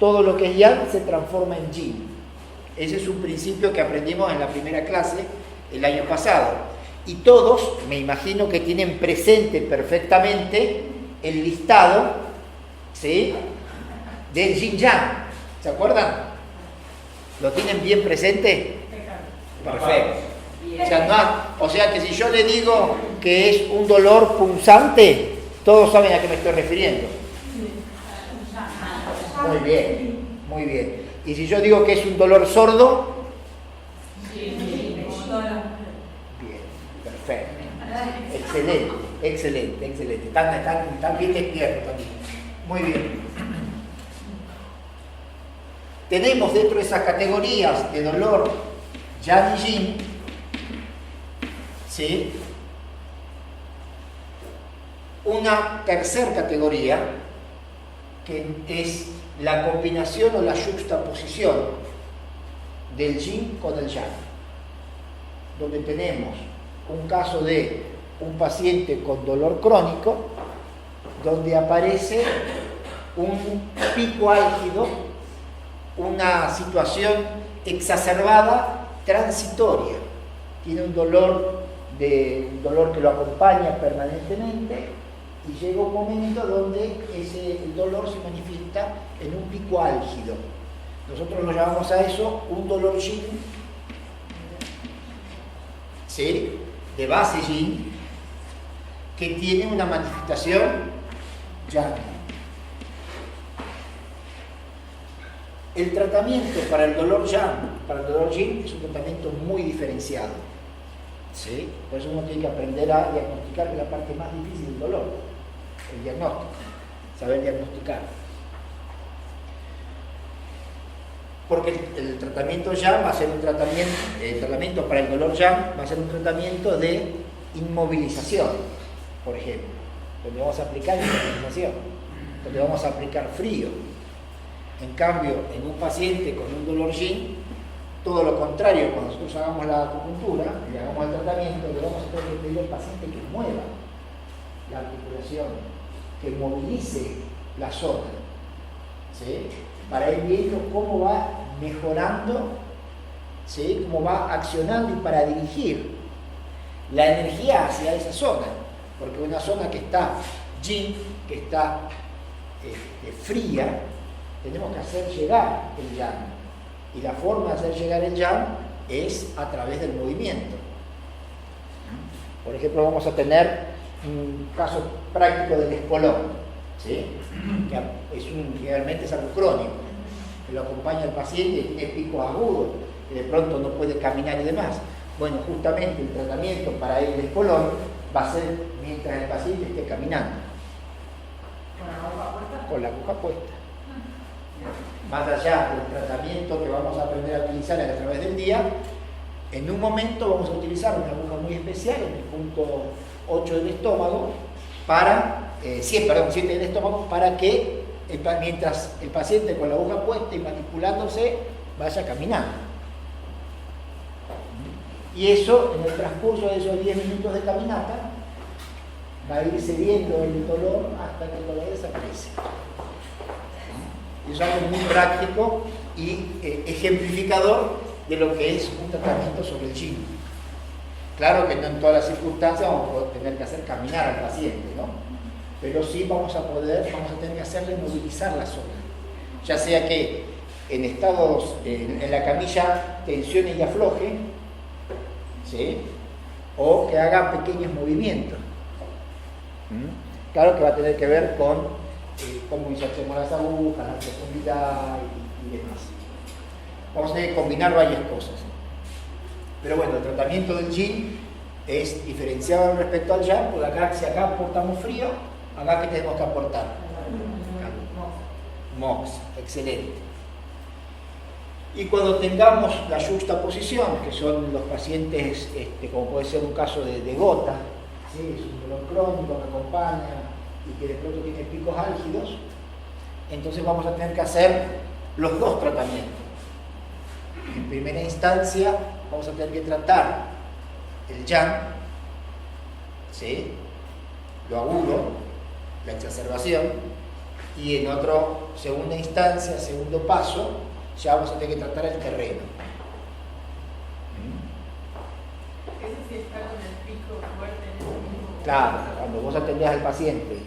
todo lo que es yang se transforma en yin. Ese es un principio que aprendimos en la primera clase el año pasado. Y todos, me imagino que tienen presente perfectamente el listado, ¿sí?, del yin yang. ¿Se acuerdan? ¿Lo tienen bien presente? Perfecto. O sea que si yo le digo que es un dolor punzante, todos saben a qué me estoy refiriendo. Muy bien, muy bien. Y si yo digo que es un dolor sordo, bien, perfecto. Excelente. Están bien despiertos también. Muy bien. Tenemos dentro de esas categorías de dolor yang y yin, ¿sí?, una tercera categoría que es la combinación o la yuxtaposición del yin con el yang, donde tenemos un caso de un paciente con dolor crónico, donde aparece un pico álgido, una situación exacerbada transitoria. Tiene un dolor que lo acompaña permanentemente y llega un momento donde el dolor se manifiesta en un pico álgido. Nosotros lo llamamos a eso un dolor yin, ¿sí?, de base yin, que tiene una manifestación yang. El tratamiento para el dolor yang, para el dolor yin, es un tratamiento muy diferenciado, ¿sí? Por eso uno tiene que aprender a diagnosticar, que es la parte más difícil del dolor, el diagnóstico, saber diagnosticar. Porque el tratamiento yang va a ser un tratamiento, el tratamiento para el dolor yang va a ser un tratamiento de inmovilización, por ejemplo, donde vamos a aplicar inmovilización, donde vamos a aplicar frío. En cambio, en un paciente con un dolor yin, todo lo contrario, cuando nosotros hagamos la acupuntura y hagamos el tratamiento, le vamos a tener que pedir al paciente que mueva la articulación, que movilice la zona, ¿sí?, para ir viendo cómo va mejorando, ¿sí?, cómo va accionando y para dirigir la energía hacia esa zona, porque una zona que está yin, que está fría, tenemos que hacer llegar el yang, y la forma de hacer llegar el yang es a través del movimiento. Por ejemplo, vamos a tener un caso práctico del espolón, ¿sí?, que generalmente es algo crónico, que lo acompaña el paciente y tiene picos agudos, que de pronto no puede caminar y demás. Bueno, justamente el tratamiento para el espolón va a ser mientras el paciente esté caminando. Con la aguja puesta. Más allá del tratamiento que vamos a aprender a utilizar a través del día, en un momento vamos a utilizar una aguja muy especial en el punto 8 del estómago, 7 del estómago, para que mientras el paciente con la aguja puesta y manipulándose vaya caminando. Y eso, en el transcurso de esos 10 minutos de caminata, va a ir cediendo el dolor hasta que el dolor desaparece. Es algo muy práctico y ejemplificador de lo que es un tratamiento sobre el yin. Claro que no en todas las circunstancias vamos a tener que hacer caminar al paciente, ¿no? Pero sí vamos a tener que hacerle movilizar la zona. Ya sea que en estados, en la camilla, tensione y afloje, ¿sí?, o que haga pequeños movimientos. Claro que va a tener que ver con cómo insertemos las agujas, la profundidad y demás. Vamos a tener que combinar varias cosas. Pero bueno, el tratamiento del yin es diferenciado respecto al yang, porque acá, si acá aportamos frío, acá ¿qué tenemos que aportar? Mox, excelente. Y cuando tengamos la yuxtaposición, que son los pacientes, como puede ser un caso de gota, ¿sí?, es un dolor crónico que acompaña y que de pronto tiene picos álgidos, entonces vamos a tener que hacer los dos tratamientos. En primera instancia vamos a tener que tratar el yang, ¿sí?, lo agudo, la exacerbación, y en otro, segunda instancia, segundo paso, ya vamos a tener que tratar el terreno. Eso sí está con el pico fuerte en ese mismo. Claro, cuando vos atendés al paciente,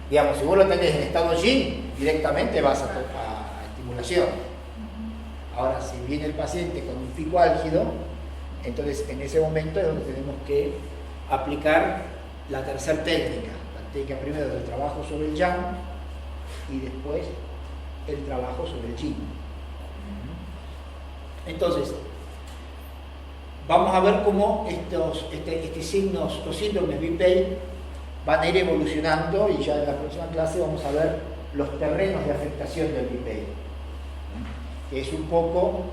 digamos, si vos lo atendés en estado yin, directamente vas a estimulación. Ahora, si viene el paciente con un pico álgido, entonces en ese momento es donde tenemos que aplicar la tercera técnica. La técnica primero del trabajo sobre el yang y después el trabajo sobre el yin. Entonces, vamos a ver cómo estos síndromes BPEI van a ir evolucionando, y ya en la próxima clase vamos a ver los terrenos de afectación del BPEI, que es un poco,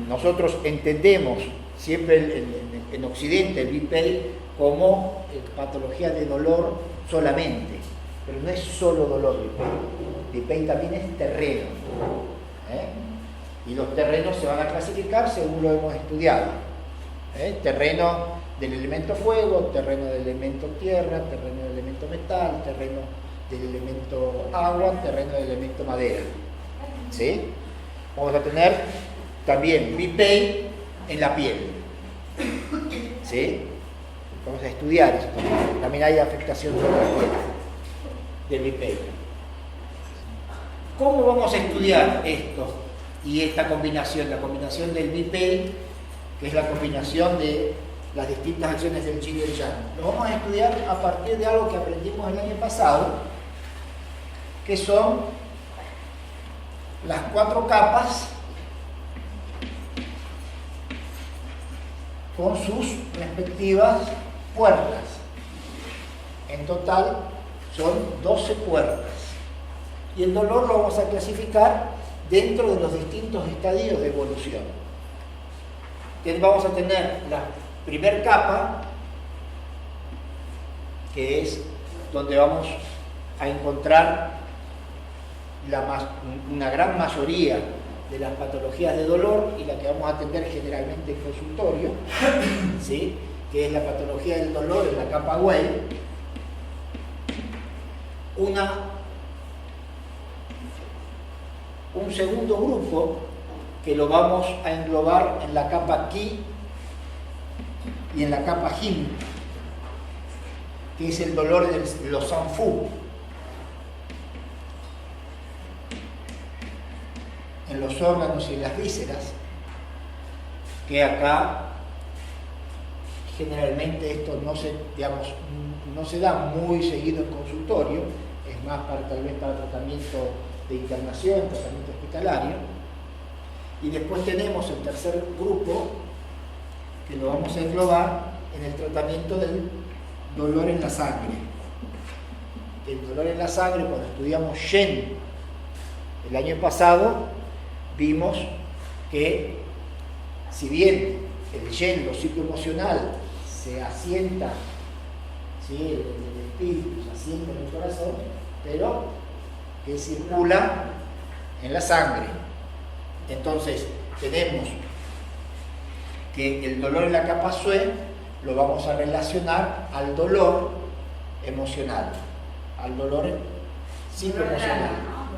nosotros entendemos siempre en Occidente el BPEI como patología de dolor solamente, pero no es solo dolor BPEI. BPEI también es terreno, y los terrenos se van a clasificar según lo hemos estudiado. Terreno del elemento fuego, terreno del elemento tierra, terreno del elemento metal, terreno del elemento agua, terreno del elemento madera. ¿Sí? Vamos a tener también BPEI en la piel. ¿Sí? Vamos a estudiar eso también. También hay afectación sobre la piel del BPEI. ¿Cómo vamos a estudiar esto y esta combinación? La combinación del BPEI, que es la combinación de las distintas acciones del yin y el yang. Lo vamos a estudiar a partir de algo que aprendimos el año pasado, que son las 4 capas con sus respectivas puertas. En total son 12 puertas. Y el dolor lo vamos a clasificar dentro de los distintos estadios de evolución. Entonces vamos a tener la primer capa, que es donde vamos a encontrar una gran mayoría de las patologías de dolor y la que vamos a atender generalmente en consultorio, ¿sí? Que es la patología del dolor en la capa Wei. Un segundo grupo que lo vamos a englobar en la capa Qi y en la capa Jin, que es el dolor de los Sanfu, en los órganos y en las vísceras, que acá generalmente esto no se da muy seguido en consultorio, es más tal vez para tratamiento de internación, tratamiento hospitalario. Y después tenemos el tercer grupo, que lo vamos a englobar en el tratamiento del dolor en la sangre. El dolor en la sangre, cuando estudiamos Shen el año pasado, vimos que si bien el Shen, lo psicoemocional, se asienta, ¿sí? El espíritu se asienta en el corazón, pero que circula en la sangre. Entonces tenemos que el dolor en la capa Sue lo vamos a relacionar al dolor emocional, al dolor psicoemocional,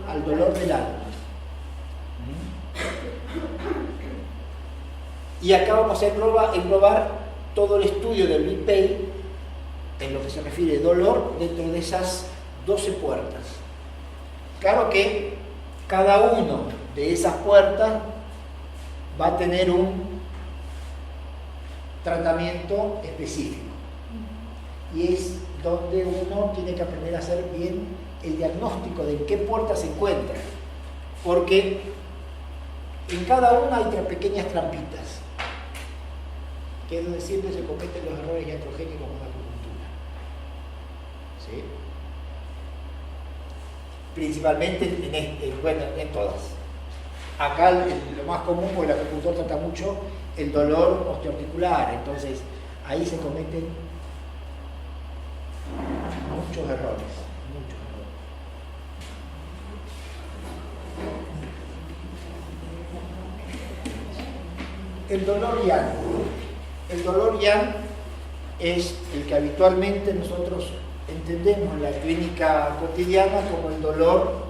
al dolor del alma. Y acá vamos a englobar todo el estudio del BPEI en lo que se refiere a dolor dentro de esas 12 puertas. Claro que cada uno de esas puertas va a tener un tratamiento específico. Y es donde uno tiene que aprender a hacer bien el diagnóstico de en qué puerta se encuentra. Porque en cada una hay pequeñas trampitas, que es donde siempre se cometen los errores iatrogénicos con la acupuntura. ¿Sí? Principalmente en todas. Acá lo más común, porque el acupuntor trata mucho el dolor osteoarticular, entonces ahí se cometen muchos errores. El dolor yang. El dolor yang es el que habitualmente nosotros entendemos en la clínica cotidiana como el dolor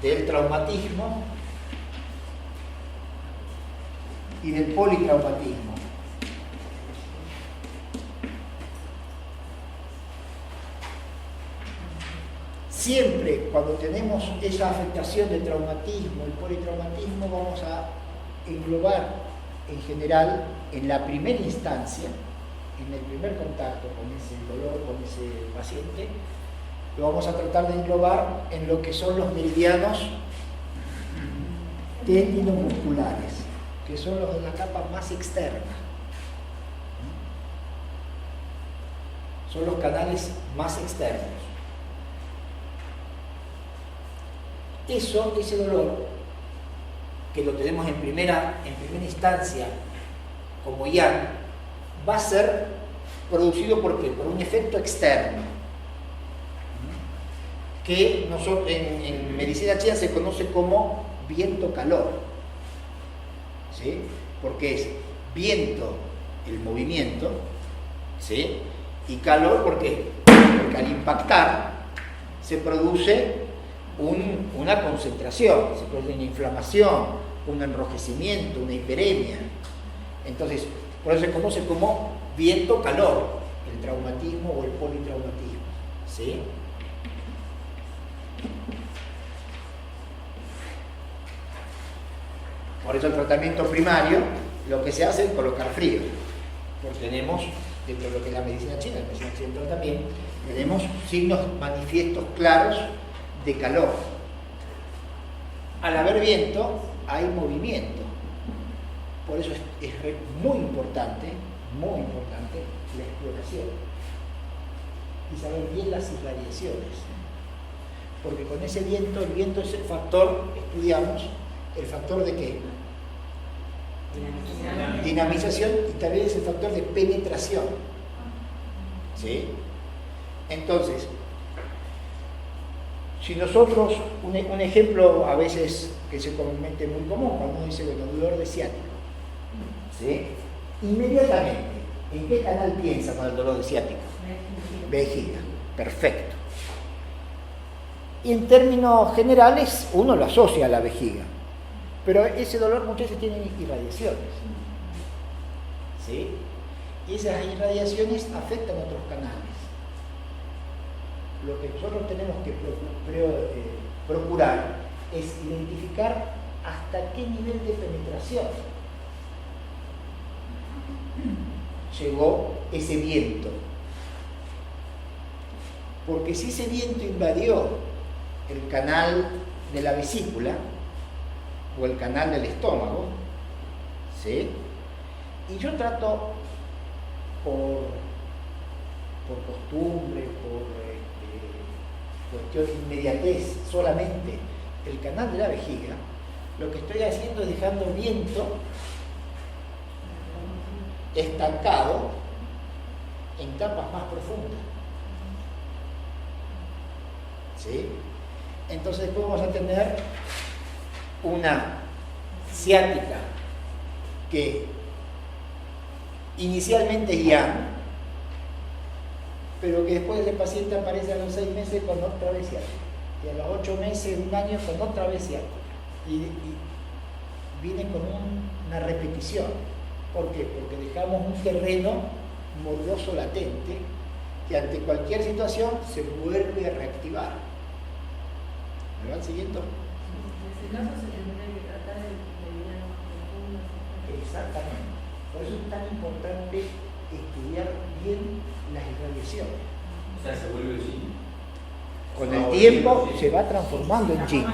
del traumatismo y del politraumatismo. Siempre cuando tenemos esa afectación de traumatismo y politraumatismo vamos a englobar en general en la primera instancia, en el primer contacto con ese dolor, con ese paciente, lo vamos a tratar de englobar en lo que son los meridianos tendinomusculares, que son los de la capa más externa. Son los canales más externos. Ese dolor, que lo tenemos en primera instancia como yang, va a ser producido ¿por qué? Por un efecto externo, que nosotros, en medicina china se conoce como viento-calor, ¿sí? Porque es viento el movimiento, ¿sí? Y calor, ¿por qué? Porque al impactar se produce una concentración, se produce una inflamación, un enrojecimiento, una hiperemia. Entonces, por eso se conoce como viento-calor, el traumatismo o el politraumatismo, ¿sí? Por eso el tratamiento primario, lo que se hace es colocar frío, porque tenemos, dentro de lo que es la medicina china, la medicina occidental también, tenemos signos manifiestos claros de calor. Al haber viento, hay movimiento. Por eso es muy importante la exploración y saber bien las irradiaciones. Porque con ese viento, el viento es el factor, estudiamos, el factor de qué? Dinamización, y también es el factor de penetración. ¿Sí? Entonces, si nosotros, un ejemplo a veces que se comete muy común, cuando uno dice, bueno, dolor de ciático, ¿sí? Inmediatamente, ¿en qué canal piensa con el dolor de ciático? Vejiga, perfecto. Y en términos generales, uno lo asocia a la vejiga, pero ese dolor muchas veces tiene irradiaciones, ¿sí? Y esas irradiaciones afectan a otros canales. Lo que nosotros tenemos que procurar es identificar hasta qué nivel de penetración llegó ese viento. Porque si ese viento invadió el canal de la vesícula o el canal del estómago, ¿sí? Y yo trato por costumbre, por cuestión de inmediatez, solamente el canal de la vejiga, lo que estoy haciendo es dejando viento estancado en capas más profundas. ¿Sí? Entonces después vamos a tener una ciática que inicialmente es yang, pero que después el paciente aparece a los 6 meses con otra vez ciática, y a los 8 meses, un año con otra vez ciática, y viene con una repetición. ¿Por qué? Porque dejamos un terreno morboso latente que ante cualquier situación se vuelve a reactivar. ¿Me van siguiendo? En ese caso se tendría que tratar de meridianos profundos. Exactamente. Por eso es tan importante estudiar bien las irradiaciones. O sea, se vuelve yin. Con el tiempo se va transformando en yin,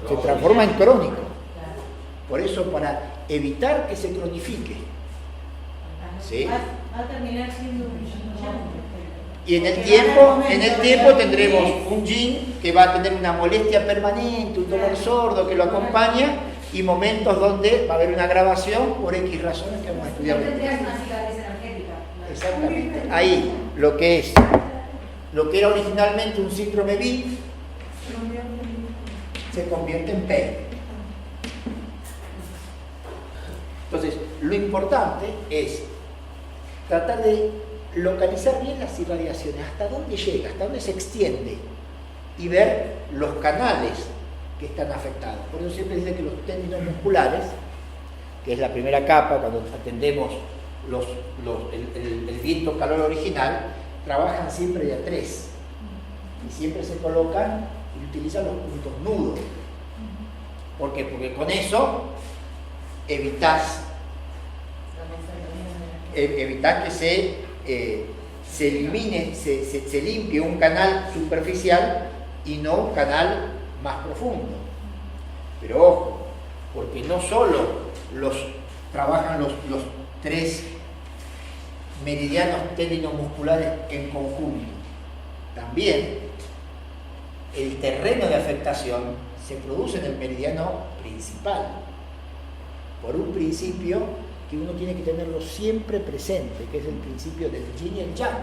se transforma en crónico. Por eso, para evitar que se cronifique, ¿sí? Va a terminar siendo un yang. Y en el tiempo tendremos un yin que va a tener una molestia permanente, un dolor sordo que lo acompaña, y momentos donde va a haber una agravación por X razones que vamos a estudiar. No tendrías una cicatriz energética. Exactamente. Ahí, lo que era originalmente un síndrome BID se convierte en PEI. Entonces, lo importante es tratar de localizar bien las irradiaciones, hasta dónde llega, hasta dónde se extiende, y ver los canales que están afectados. Por eso siempre dice que los tendinos musculares, que es la primera capa cuando atendemos el viento calor original, trabajan siempre de a 3 y siempre se colocan y utilizan los puntos nudos. ¿Por qué? Porque con eso evitas que se elimine, se limpie un canal superficial y no un canal más profundo. Pero ojo, porque no solo trabajan los 3 meridianos tendinomusculares en conjunto, también el terreno de afectación se produce en el meridiano principal, por un principio que uno tiene que tenerlo siempre presente, que es el principio del yin y el yang.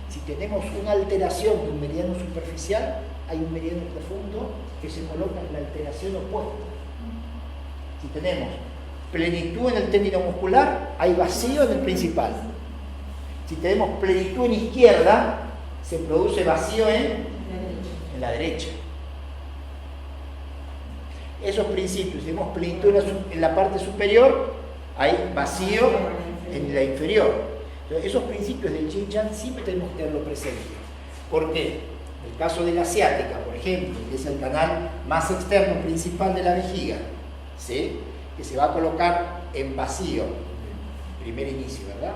Si tenemos una alteración de un meridiano superficial, hay un meridiano profundo que se coloca en la alteración opuesta. Si tenemos plenitud en el tendino muscular, hay vacío en el principal. Si tenemos plenitud en izquierda, se produce vacío en la derecha. Esos principios, si tenemos plenitud en la parte superior, hay vacío en la inferior. Entonces, esos principios del yin yang siempre tenemos que tenerlo presente. ¿Por qué? En el caso de la ciática, por ejemplo, que es el canal más externo principal de la vejiga, ¿sí?, que se va a colocar en vacío, primer inicio, ¿verdad?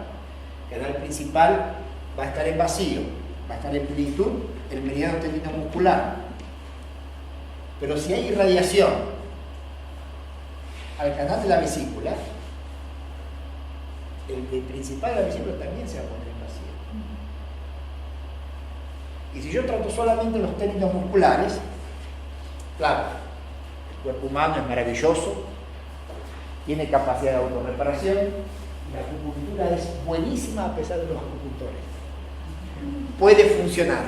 El canal principal va a estar en vacío, va a estar en plenitud el meridiano tendinomuscular. Pero si hay irradiación al canal de la vesícula, el principal de la vesícula también se va a poner en vacío. Y si yo trato solamente los tendinos musculares, claro, el cuerpo humano es maravilloso, tiene capacidad de autorreparación, y la acupuntura es buenísima a pesar de los acupuntores. Puede funcionar.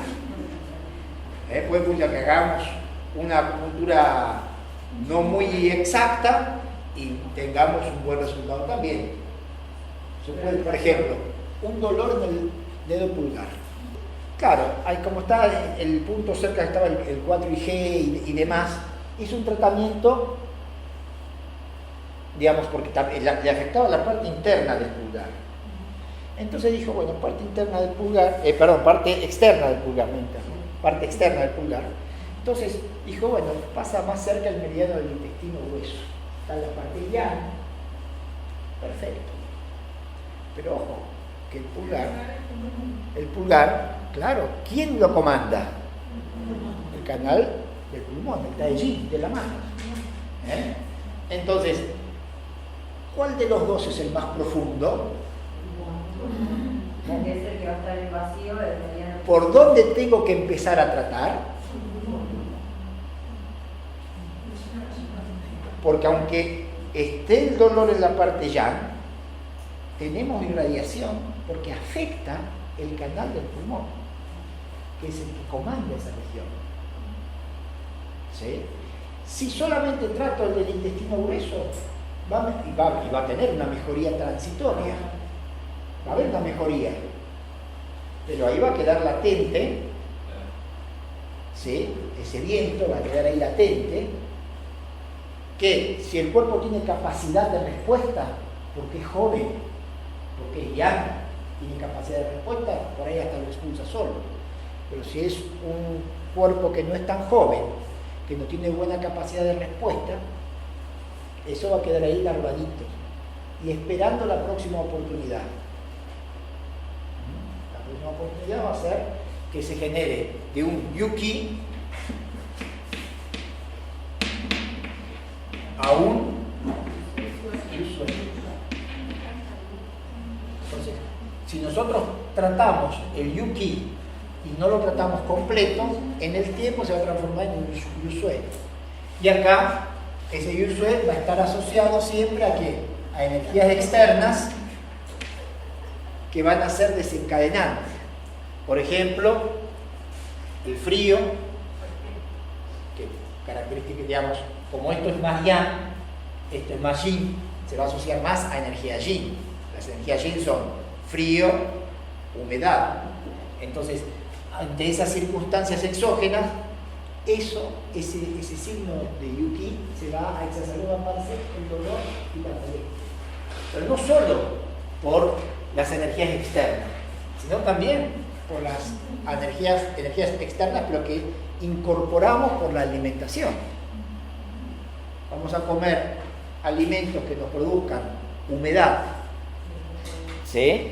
Puede funcionar que hagamos una acupuntura no muy exacta y tengamos un buen resultado también. Se puede, por ejemplo, un dolor en el dedo pulgar. Claro, como está el punto cerca, estaba el 4IG y demás, hizo un tratamiento, digamos, porque le afectaba la parte interna del pulgar. Entonces dijo, bueno, parte externa del pulgar, parte externa del pulgar. Entonces dijo, bueno, pasa más cerca el meridiano del intestino grueso. Está en la parte llana. Perfecto. Pero ojo, que el pulgar, claro, ¿quién lo comanda? El canal del pulmón, el taijin, de la mano. Entonces, ¿cuál de los dos es el más profundo? Es el que va a estar en vacío, el meridiano. ¿Por dónde tengo que empezar a tratar? Porque aunque esté el dolor en la parte yang, tenemos irradiación porque afecta el canal del pulmón, que es el que comanda esa región. ¿Sí? Si solamente trato el del intestino grueso, va a tener una mejoría transitoria. Va a haber una mejoría, pero ahí va a quedar latente, ¿sí?, ese viento va a quedar ahí latente, que si el cuerpo tiene capacidad de respuesta, porque es joven, porque es young, tiene capacidad de respuesta, por ahí hasta lo expulsa solo. Pero si es un cuerpo que no es tan joven, que no tiene buena capacidad de respuesta, eso va a quedar ahí larvadito y esperando la próxima oportunidad. La próxima oportunidad va a ser que se genere de un yuki a un yusui. Entonces, si nosotros tratamos el yuki y no lo tratamos completo, en el tiempo se va a transformar en un yusui. Y acá, ese yusui va a estar asociado siempre a ¿qué? A energías externas que van a ser desencadenantes. Por ejemplo, el frío, que característica, digamos, como esto es más yang, esto es más yin, se va a asociar más a energía yin. Las energías yin son frío, humedad. Entonces, ante esas circunstancias exógenas, ese signo de Yuki se va a exacerbarse el dolor y la molestia. Pero no solo por las energías externas, sino también por las energías externas, pero que incorporamos por la alimentación. Vamos a comer alimentos que nos produzcan humedad, ¿sí?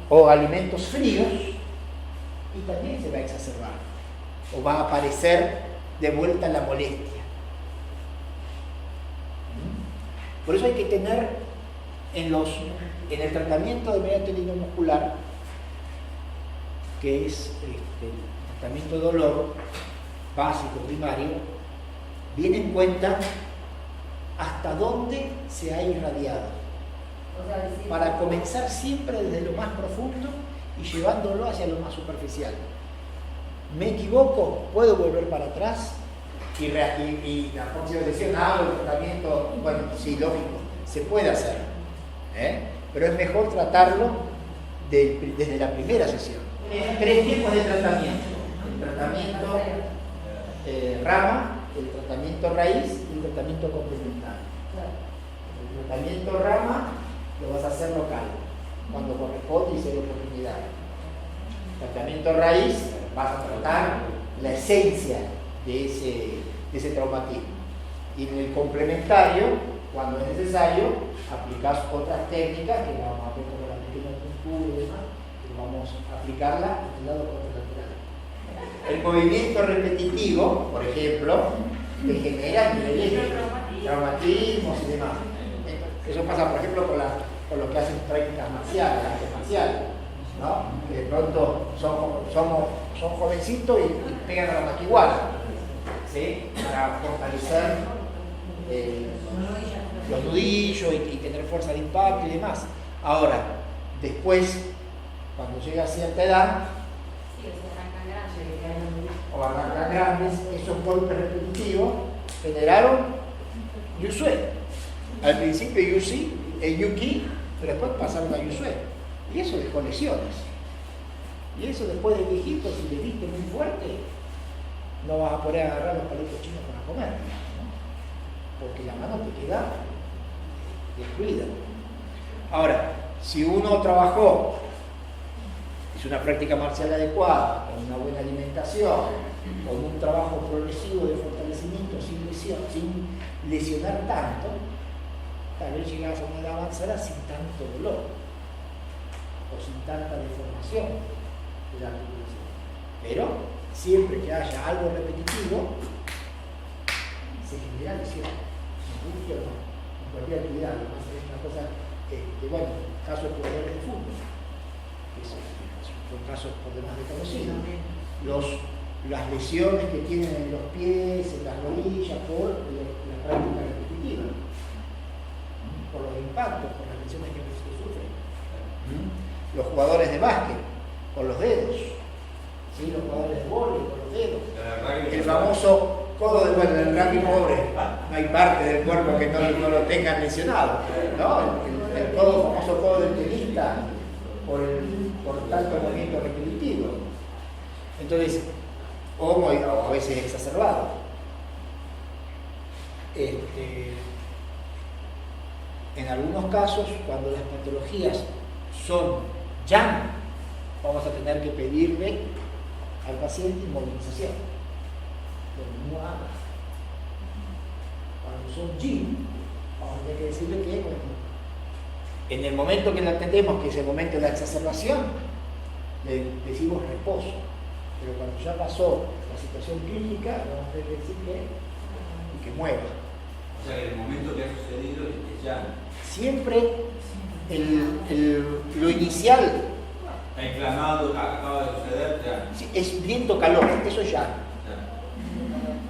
O alimentos fríos, y también se va a exacerbar, o va a aparecer de vuelta la molestia. Por eso hay que tener en el tratamiento de media muscular, que es el tratamiento de dolor básico, primario, viene en cuenta hasta dónde se ha irradiado, para comenzar siempre desde lo más profundo y llevándolo hacia lo más superficial. ¿Me equivoco? ¿Puedo volver para atrás? Y la próxima sesión hago el tratamiento. Bueno, sí, lógico, se puede hacer, pero es mejor tratarlo desde la primera sesión. 3 tipos de tratamiento: el tratamiento rama, el tratamiento raíz y el tratamiento complementario. El tratamiento rama lo vas a hacer local, cuando corresponde y se dé oportunidad. El tratamiento raíz, vas a tratar la esencia de ese traumatismo. Y en el complementario, cuando es necesario, aplicas otras técnicas que vamos a ver como la pequeña puntura y demás, que vamos a aplicarla en el lado contralateral. El movimiento repetitivo, por ejemplo, te genera niveles de traumatismos y demás. Eso pasa, por ejemplo, con los que hacen prácticas marciales, artes marciales, ¿no? Que de pronto son jovencitos y pegan a la maquiguala, ¿sí? Para fortalecer los nudillos y tener fuerza de impacto y demás. Ahora, después, cuando llega a cierta edad, o arrancan grandes, esos golpes repetitivos generaron Yusue. Al principio Yuki, pero después pasaron a Yusue. Y eso dejó lesiones. Y eso después de viejito, si le diste muy fuerte, no vas a poder agarrar los palitos chinos para comer, ¿no? Porque la mano te queda destruida. Ahora, si uno trabajó, hizo una práctica marcial adecuada, con una buena alimentación, con un trabajo progresivo de fortalecimiento sin lesionar tanto, tal vez llegas a una edad avanzada sin tanto dolor o sin tanta deformación de la articulación. Pero siempre que haya algo repetitivo, se genera lesión, angustia o no, en cualquier actividad. Además es una cosa bueno, casos de jugadores de fútbol, que son casos por demás reconocidos. Las lesiones que tienen en los pies, en las rodillas, por la práctica repetitiva, por los impactos, por las lesiones que se sufren. Los jugadores de básquet, por los dedos, ¿sí? Los jugadores de vóley, por los dedos. El famoso codo de bueno, en el rugby pobre, no hay parte del cuerpo que no lo tengan lesionado, ¿no? El famoso codo del tenista por tanto movimiento repetitivo. Entonces, o a veces exacerbado. En algunos casos, cuando las patologías son yang, vamos a tener que pedirle al paciente inmovilización. Pero no haga. Cuando son yin, vamos a tener que decirle que en el momento que la atendemos, que es el momento de la exacerbación, le decimos reposo. Pero cuando ya pasó la situación clínica, vamos a tener que decir que mueva. O sea, que el momento que ha sucedido es ya. Siempre lo inicial. Está inflamado, acaba de suceder, ya. Es viento calor, eso ya.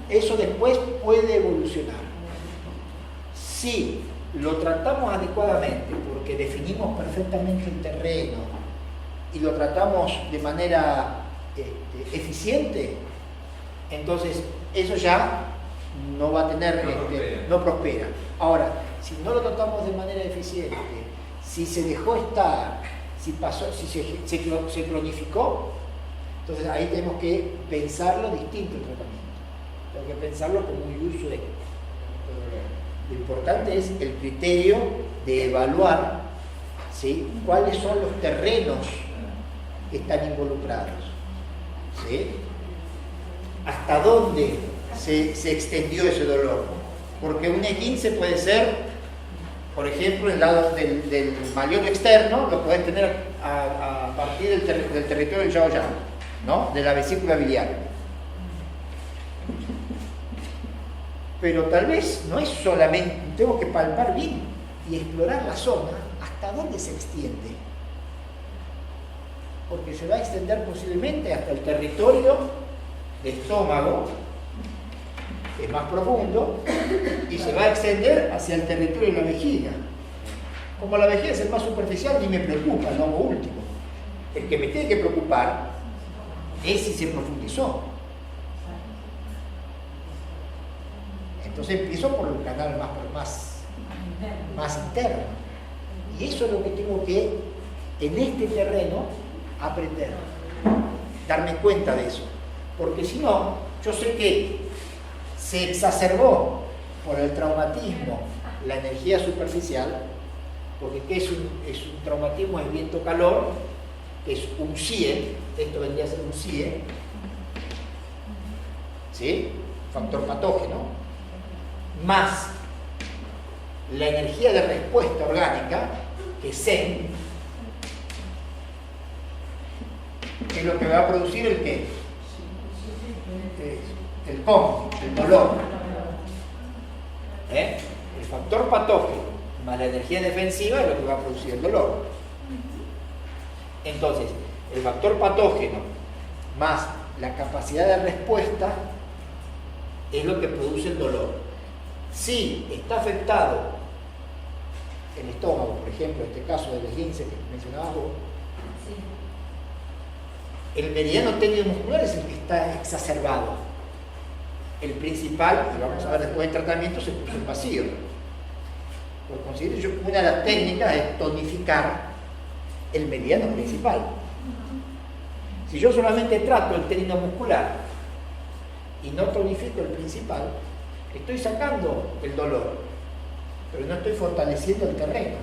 Eso después puede evolucionar. Si lo tratamos adecuadamente, porque definimos perfectamente el terreno y lo tratamos de manera eficiente, entonces eso ya no va a tener, no prospera. Ahora, si no lo tratamos de manera eficiente, si se dejó estar si pasó, si se cronificó, entonces ahí tenemos que pensarlo distinto el tratamiento. Tengo que pensarlo como un uso de. Lo importante es el criterio de evaluar, ¿sí?, cuáles son los terrenos que están involucrados, ¿sí?, hasta dónde se extendió ese dolor. Porque un E15 puede ser, por ejemplo, el lado del malleolo externo, lo puedes tener a partir del territorio del Yao Yang, ¿no?, de la vesícula biliar. Pero tal vez no es solamente, tengo que palpar bien y explorar la zona hasta dónde se extiende. Porque se va a extender posiblemente hasta el territorio del estómago, que es más profundo, y se va a extender hacia el territorio de la vejiga. Como la vejiga es el más superficial, ni me preocupa, no lo último. El que me tiene que preocupar es si se profundizó. Entonces empiezo por el canal más interno. Y eso es lo que tengo que, en este terreno, aprender. Darme cuenta de eso. Porque si no, yo sé que se exacerbó por el traumatismo la energía superficial, porque ¿qué es un traumatismo? Es viento-calor, es un CIE, esto vendría a ser un CIE, ¿sí?, factor patógeno, más la energía de respuesta orgánica, que es Zen, que es lo que va a producir el qué, el POM, el dolor. El factor patógeno más la energía defensiva es lo que va a producir el dolor. Entonces, el factor patógeno más la capacidad de respuesta es lo que produce el dolor. Si está afectado el estómago, por ejemplo, en este caso del esguince que mencionabas vos, el meridiano tendinomuscular es el que está exacerbado. El principal, y vamos a ver después del tratamiento, se puso en vacío. Por consiguiente, una de las técnicas es tonificar el meridiano principal. Si yo solamente trato el tendinomuscular y no tonifico el principal, estoy sacando el dolor, pero no estoy fortaleciendo el terreno.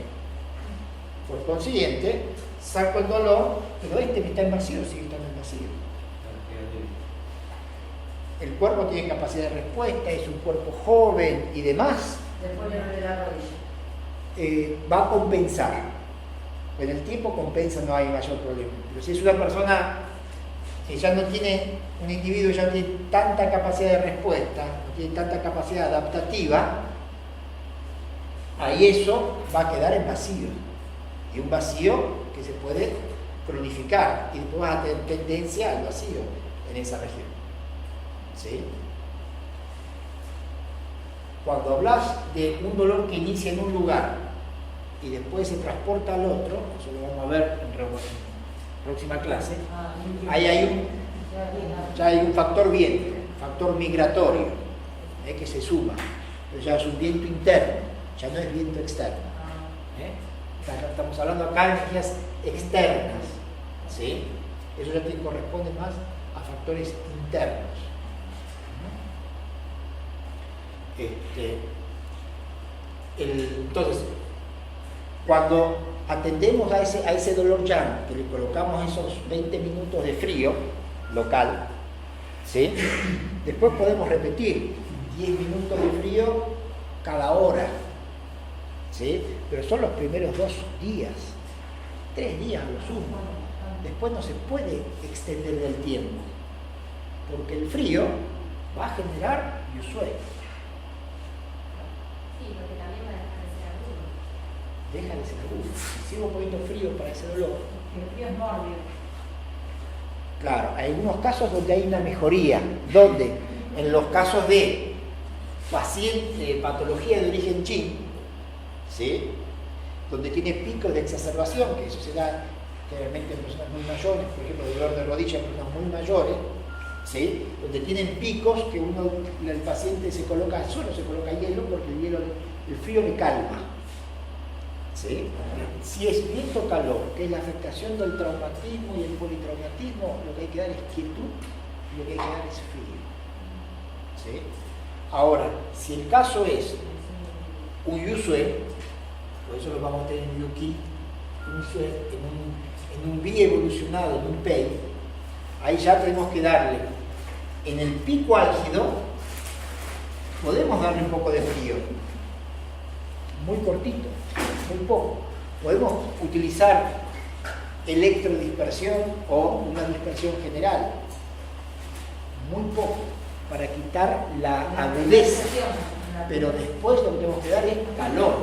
Por consiguiente, saco el dolor, pero este que está en vacío sigue estando en vacío. El cuerpo tiene capacidad de respuesta, es un cuerpo joven y demás. Después le duele la rodilla. Va a compensar. En el tiempo compensa, no hay mayor problema. Pero si es una persona que ya no tiene, un individuo ya no tiene tanta capacidad de respuesta, no tiene tanta capacidad adaptativa, ahí eso va a quedar en vacío. Y un vacío que se puede cronificar y después vas a tener tendencia al vacío en esa región. ¿Sí? Cuando hablas de un dolor que inicia en un lugar y después se transporta al otro, eso lo vamos a ver en la próxima clase, ahí ya hay un factor viento, factor migratorio, que se suma, pero ya es un viento interno, ya no es viento externo. Estamos hablando acá de energías externas, ¿sí? Eso ya te corresponde más a factores internos. Entonces, cuando atendemos a ese dolor yang, que le colocamos esos 20 minutos de frío local, ¿sí?, después podemos repetir 10 minutos de frío cada hora, ¿sí?, pero son los primeros 2 días, 3 días a lo sumo. Después no se puede extender del tiempo, porque el frío va a generar yusuei. Sí, porque también va a dejar de ser agudo. Deja de ser agudo. Si sigo poniendo frío para ese dolor. El frío es mórbido. Claro, hay algunos casos donde hay una mejoría. ¿Dónde? En los casos de patología de origen Qin, ¿sí?, donde tiene picos de exacerbación, que eso se da generalmente en personas muy mayores, por ejemplo, dolor de rodilla en personas muy mayores, ¿sí?, donde tienen picos que el paciente solo se coloca hielo porque el frío le calma, ¿Sí? Si es viento-calor, que es la afectación del traumatismo y el politraumatismo, lo que hay que dar es quietud y lo que hay que dar es frío. ¿Sí? Ahora, si el caso es un Yusue, por eso lo vamos a tener en Yuki, un Yusue en un bi evolucionado, en un Pei, ahí ya tenemos que darle, en el pico álgido, podemos darle un poco de frío, muy cortito, muy poco. Podemos utilizar electrodispersión o una dispersión general, muy poco, para quitar la agudeza, pero después lo que tenemos que dar es calor,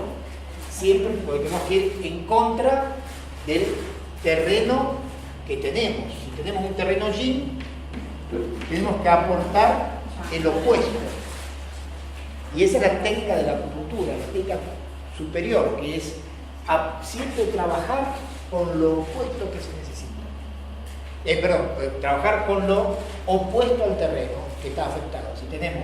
siempre porque tenemos que ir en contra del terreno que tenemos. Si tenemos un terreno yin, tenemos que aportar el opuesto. Y esa es la técnica de la acupuntura, la técnica superior, que es siempre trabajar con lo opuesto que se necesita. Trabajar con lo opuesto al terreno que está afectado. Si tenemos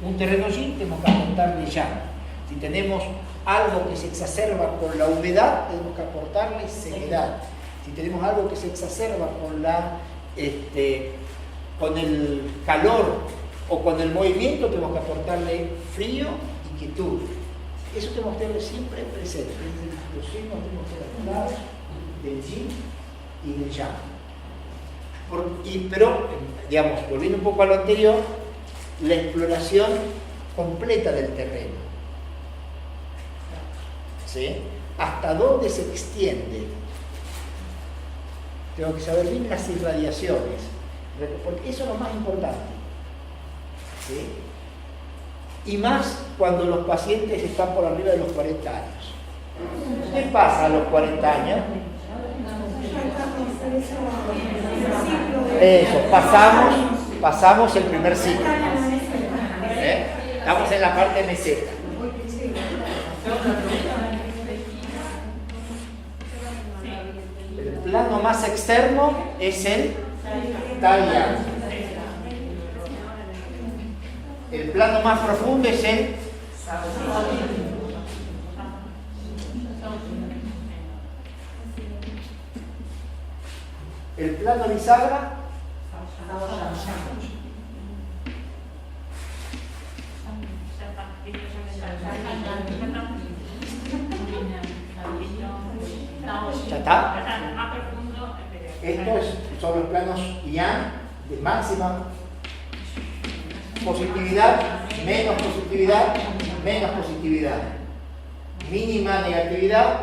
un terreno yin, tenemos que aportarle yang. Si tenemos algo que se exacerba con la humedad, tenemos que aportarle sequedad. Si tenemos algo que se exacerba con el calor o con el movimiento, tenemos que aportarle frío y quietud. Eso tenemos que tener siempre presente. Los signos tenemos que estar claros del yin y del yang. Pero, digamos, volviendo un poco a lo anterior, la exploración completa del terreno. ¿Sí? ¿Hasta dónde se extiende? Tengo que saber bien las irradiaciones, porque eso es lo más importante. ¿Sí? Y más cuando los pacientes están por arriba de los 40 años. ¿Qué pasa a los 40 años? Eso, pasamos el primer ciclo. Estamos en la parte meseta. El plano más externo es el Taiyang. El plano más profundo es el plano bisagra. ¿Ya está? Estos son los planos yang de máxima positividad, menos positividad, menos positividad. Mínima negatividad,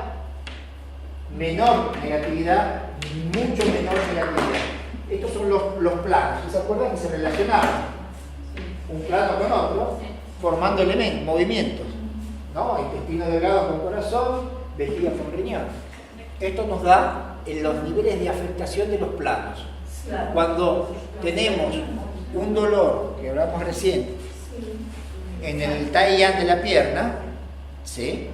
menor negatividad, mucho menor negatividad. Estos son los planos. ¿Se acuerdan que se relacionaban un plano con otro, formando elementos, movimientos? ¿No? Intestino delgado con corazón, vejiga con riñón. Esto nos da los niveles de afectación de los planos. Cuando tenemos un dolor, que hablamos recién, en el Taiyang de la pierna, ¿sí?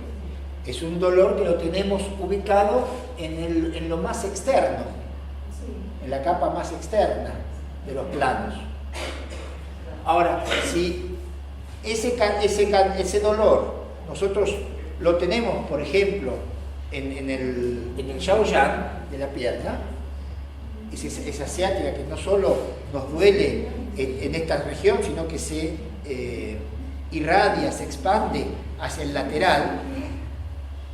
Es un dolor que lo tenemos ubicado en lo más externo, en la capa más externa de los planos. Ahora, si ese dolor nosotros lo tenemos, por ejemplo, en el Shaoyang de la pierna, esa ciática que no solo nos duele en esta región, sino que se irradia, se expande hacia el lateral,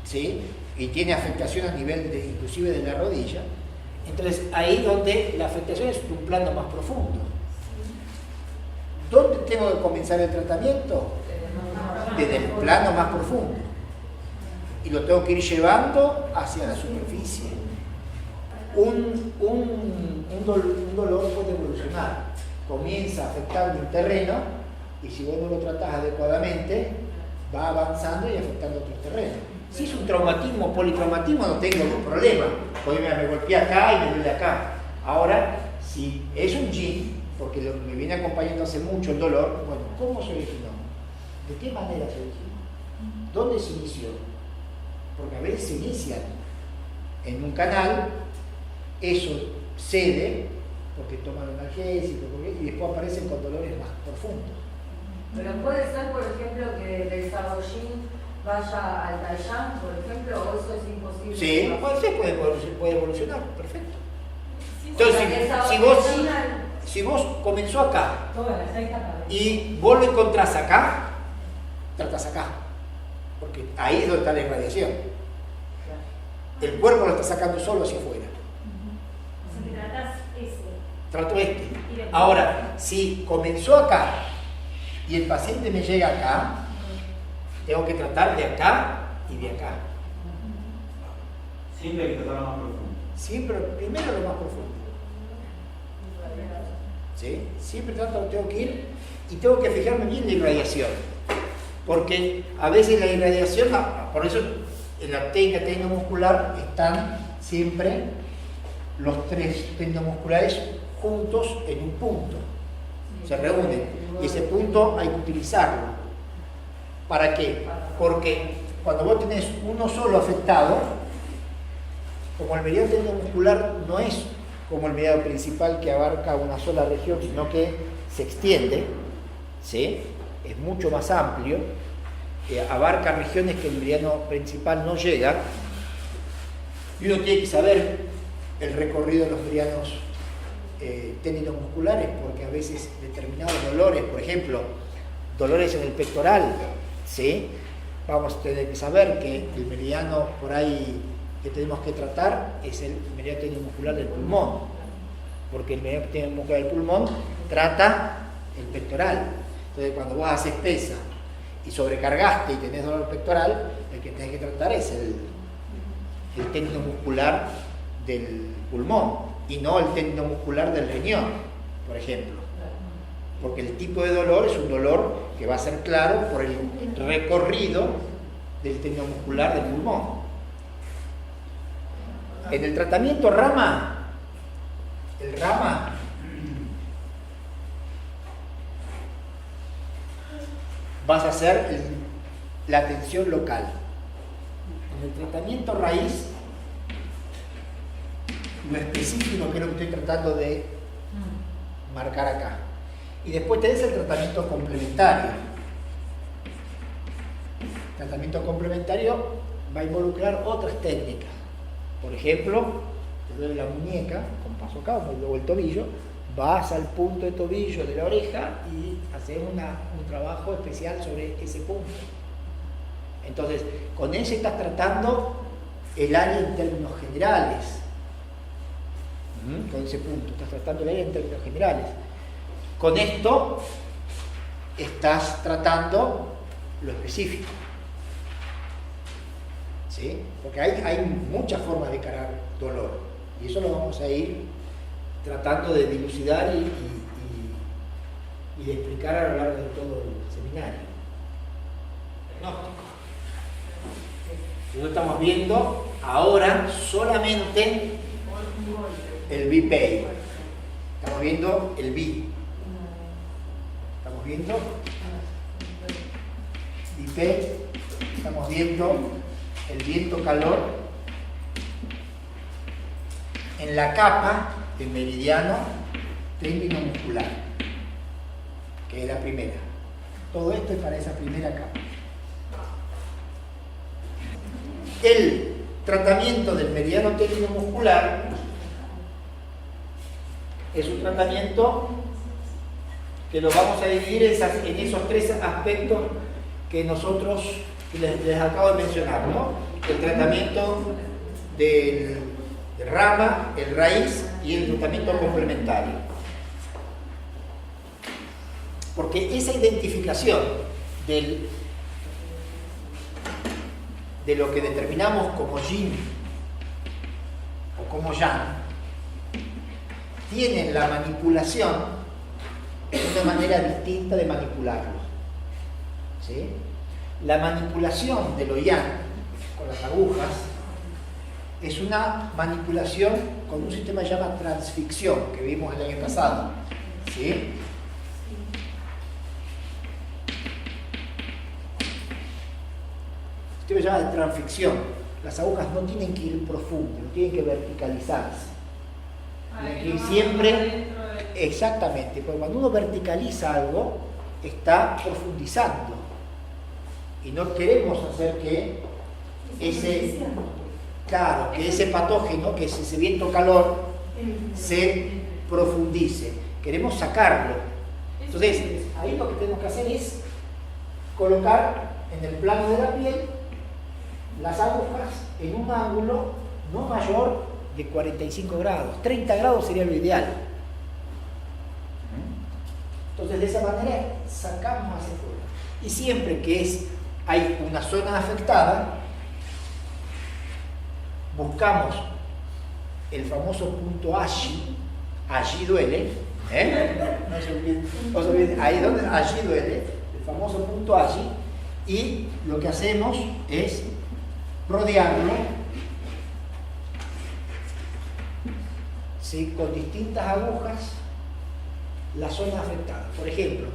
¿sí? Y tiene afectación a nivel inclusive de la rodilla. Entonces ahí donde la afectación es un plano más profundo. ¿Dónde tengo que comenzar el tratamiento? Desde el plano más profundo. Y lo tengo que ir llevando hacia la superficie. Un dolor puede evolucionar. Comienza afectando un terreno y si vos no lo tratás adecuadamente, va avanzando y afectando otros terrenos. Si es un traumatismo, politraumatismo, no tengo ningún problema. Hoy me golpeé acá y me duele acá. Ahora, si es un yin, porque me viene acompañando hace mucho el dolor, bueno, ¿cómo se originó? ¿De qué manera se originó? ¿Dónde se inició? Porque a veces se inicia en un canal, eso cede, porque toman analgésicos, y después aparecen con dolores más profundos. Pero puede ser, por ejemplo, que del Shaoyin vaya al Taiyang, por ejemplo, o eso es imposible? Sí, puede evolucionar, perfecto. Sí, Entonces, O sea, que esa si vos, original, si vos comenzó acá todas las 6 capas. y vos lo encontrás acá, tratás acá. Porque ahí es donde está la irradiación. El cuerpo lo está sacando solo hacia afuera. O sea, que tratás ese. Trato este. Y después- Ahora, si comenzó acá y el paciente me llega acá, tengo que tratar de acá y de acá. Siempre hay que tratarlo más profundo. Siempre, primero lo más profundo. ¿Sí? Siempre tengo que ir y tengo que fijarme bien en la irradiación. Porque a veces la irradiación, por eso en la técnica tendinomuscular están siempre los 3 tendinomusculares juntos en un punto. Se reúnen. Y ese punto hay que utilizarlo. ¿Para qué? Porque cuando vos tenés uno solo afectado, como el meridiano tendinomuscular no es como el meridiano principal que abarca una sola región, sino que se extiende, ¿sí? Es mucho más amplio, abarca regiones que el meridiano principal no llega, y uno tiene que saber el recorrido de los meridianos tendinomusculares, porque a veces determinados dolores, por ejemplo, dolores en el pectoral, ¿sí? Vamos a tener que saber que el meridiano por ahí que tenemos que tratar es el meridiano tendinomuscular del pulmón, porque el meridiano tendinomuscular del pulmón trata el pectoral. Entonces, cuando vos haces pesa y sobrecargaste y tenés dolor pectoral, el que tenés que tratar es el tendino muscular del pulmón y no el tendino muscular del riñón, por ejemplo. Porque el tipo de dolor es un dolor que va a ser claro por el recorrido del tendino muscular del pulmón. En el tratamiento rama, el rama vas a hacer la atención local. En el tratamiento raíz, lo específico que es lo que estoy tratando de marcar acá. Y después tenés el tratamiento complementario. El tratamiento complementario va a involucrar otras técnicas. Por ejemplo, te duele la muñeca, como pasó acá, o el tobillo, vas al punto de tobillo de la oreja y haces un trabajo especial sobre ese punto. Entonces, con ese estás tratando el área en términos generales. Con ese punto, estás tratando el área en términos generales. Con esto estás tratando lo específico. ¿Sí? Porque hay muchas formas de encarar dolor. Y eso lo vamos a ir tratando de dilucidar y de explicar a lo largo de todo el seminario. Diagnóstico. Nosotros estamos viendo ahora solamente el BPAI. Estamos viendo el B. Estamos viendo BPAI. Estamos viendo el viento-calor en la capa del meridiano tendinomuscular, que es la primera. Todo esto es para esa primera capa. El tratamiento del meridiano tendinomuscular es un tratamiento que lo vamos a dividir en esos 3 aspectos que nosotros les acabo de mencionar, ¿no? El tratamiento del rama, el raíz y el tratamiento complementario. Porque esa identificación de lo que determinamos como yin o como yang tienen la manipulación una manera distinta de manipularlo. ¿Sí? La manipulación de lo yang con las agujas es una manipulación con un sistema que se llama transficción, que vimos el año pasado. ¿Sí? Un sistema que se llama de transficción. Las agujas no tienen que ir profundo, no tienen que verticalizarse. Y siempre, exactamente, porque cuando uno verticaliza algo, está profundizando Y no queremos hacer que ese, claro, que ese patógeno, que es ese viento-calor, se profundice. Queremos sacarlo. Entonces, ahí lo que tenemos que hacer es colocar en el plano de la piel las agujas en un ángulo no mayor de 45 grados. 30 grados sería lo ideal. Entonces, de esa manera sacamos hacia afuera. Y siempre que hay una zona afectada, buscamos el famoso punto allí duele, no se olviden, ahí donde allí duele, el famoso punto allí, y lo que hacemos es rodearlo, ¿sí?, con distintas agujas la zona afectada. Por ejemplo,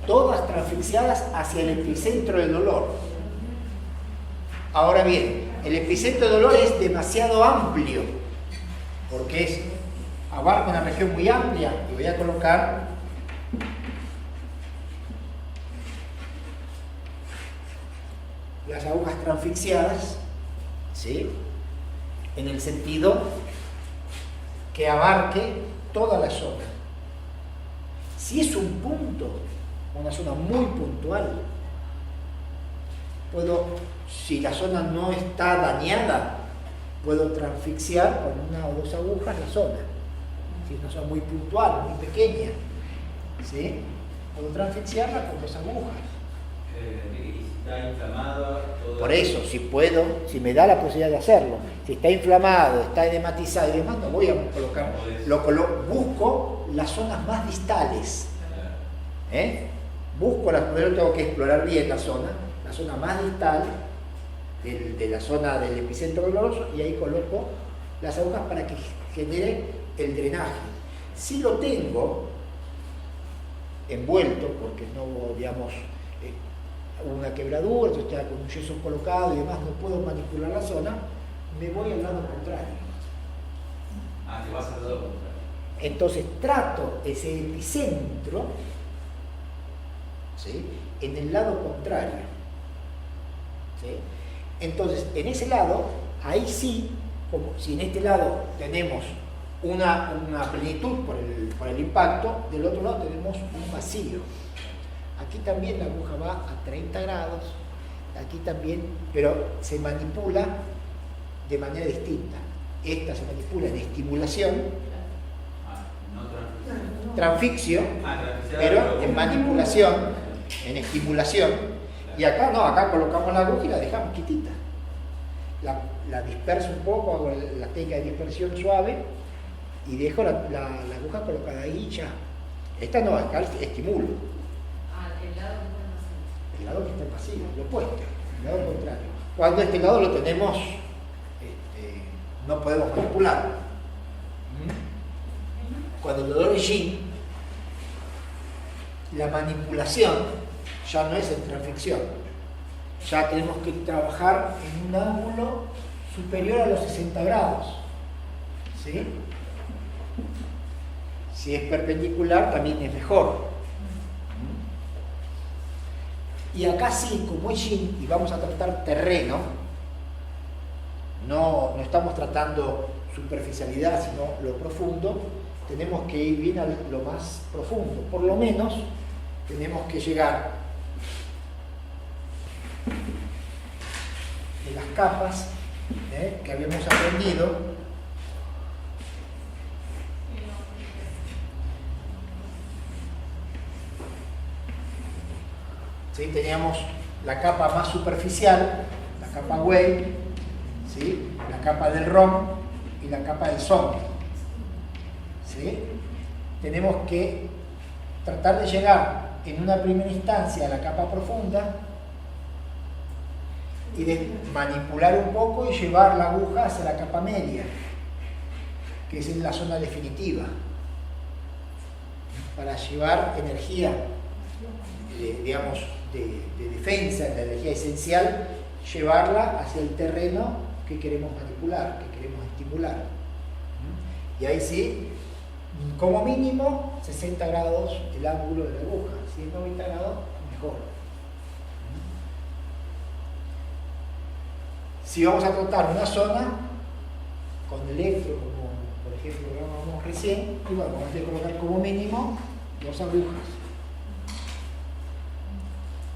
todas transfixiadas hacia el epicentro del dolor. Ahora bien, el epicentro del dolor es demasiado amplio, porque abarca una región muy amplia, y voy a colocar las agujas transfixiadas, ¿sí?, en el sentido que abarque toda la zona. Si es un punto, una zona muy puntual, si la zona no está dañada, puedo transfixiar con una o dos agujas la zona. Si es una zona muy puntual, muy pequeña, ¿sí?, puedo transfixiarla con dos agujas. Si está inflamado, Por eso, si me da la posibilidad de hacerlo, si está inflamado, está edematizado y demás, no voy a colocar, busco las zonas más distales. Primero tengo que explorar bien la zona más distal de la zona del epicentro doloroso, y ahí coloco las agujas para que genere el drenaje. Si lo tengo envuelto, porque no, digamos, una quebradura, entonces está con un yeso colocado y demás, no puedo manipular la zona, me voy al lado contrario. Te vas al lado contrario. Entonces trato ese epicentro, ¿sí?, en el lado contrario, ¿sí? Entonces, en ese lado, ahí sí, como si en este lado tenemos una plenitud por el impacto, del otro lado tenemos un vacío. Aquí también la aguja va a 30 grados, aquí también, pero se manipula de manera distinta. Esta se manipula en estimulación, transfixio, pero en manipulación, en estimulación. Y acá no, acá colocamos la aguja y la dejamos quietita. La disperso un poco, hago la técnica de dispersión suave y dejo la aguja colocada ahí y ya. Esta no, acá estimulo. El lado que está en pasivo, lo opuesto, el lado contrario. Cuando este lado lo tenemos, no podemos manipularlo. Cuando el dolor es yin, la manipulación ya no es en transficción. Ya tenemos que trabajar en un ángulo superior a los 60 grados. ¿Sí? Si es perpendicular también es mejor. Y acá sí, como es yin y vamos a tratar terreno, no estamos tratando superficialidad, sino lo profundo, tenemos que ir bien a lo más profundo. Por lo menos tenemos que llegar de las capas que habíamos aprendido, ¿sí? Teníamos la capa más superficial, la capa Wei, ¿sí?, la capa del Rom y la capa del Song, ¿sí? Tenemos que tratar de llegar en una primera instancia a la capa profunda y de manipular un poco y llevar la aguja hacia la capa media, que es la zona definitiva, para llevar energía, digamos, de defensa, la energía esencial, llevarla hacia el terreno que queremos manipular, que queremos estimular. Y ahí sí, como mínimo 60 grados el ángulo de la aguja, si es 90 grados, mejor. Si vamos a tratar una zona con electro, como por ejemplo hablábamos recién, y bueno, vamos a colocar como mínimo 2 agujas,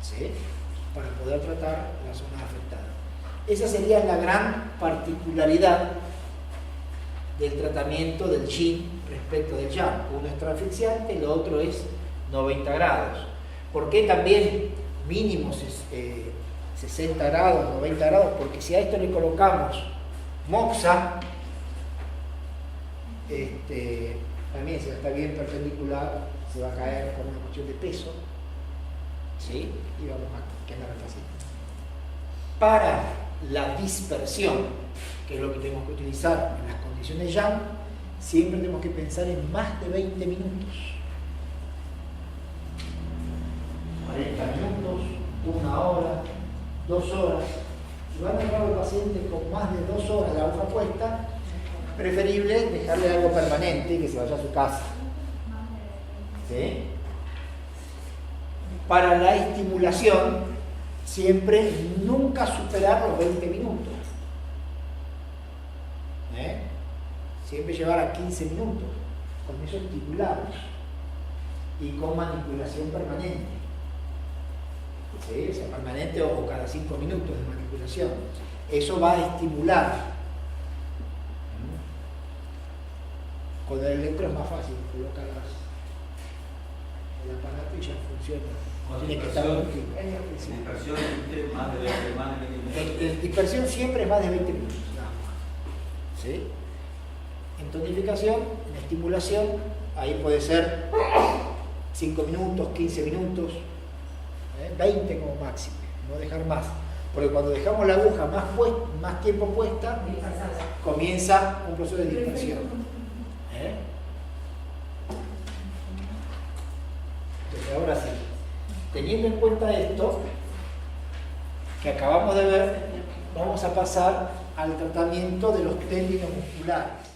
¿sí? Para poder tratar las zonas afectadas. Esa sería la gran particularidad del tratamiento del yin respecto del yang. Uno es transfixiante y lo otro es 90 grados. ¿Por qué también mínimos 60 grados, 90 grados? Porque si a esto le colocamos moxa, también si está bien perpendicular se va a caer por una cuestión de peso, ¿sí? Y vamos a quedar así. Para la dispersión, que es lo que tenemos que utilizar en las condiciones yang, siempre tenemos que pensar en más de 20 minutos. 40 minutos, 1 hora, 2 horas. Si van a dejar al paciente con más de 2 horas la aguja puesta, preferible dejarle algo permanente y que se vaya a su casa. ¿Sí? Para la estimulación, siempre nunca superar los 20 minutos. Siempre llevar a 15 minutos. Con eso estimulamos. Y con manipulación permanente. ¿Sí? O sea, permanente o cada 5 minutos de manipulación. Eso va a estimular. Con el electro es más fácil, colocar el aparato y ya funciona. Tiene que estar dispersión más de 20 minutos. Dispersión siempre es más de 20 minutos. ¿Sí? En tonificación, en estimulación, ahí puede ser 5 minutos, 15 minutos, 20 como máximo, no dejar más. Porque cuando dejamos la aguja más tiempo puesta, comienza un proceso de dispersión. Entonces, ahora sí, teniendo en cuenta esto que acabamos de ver, vamos a pasar al tratamiento de los términos musculares.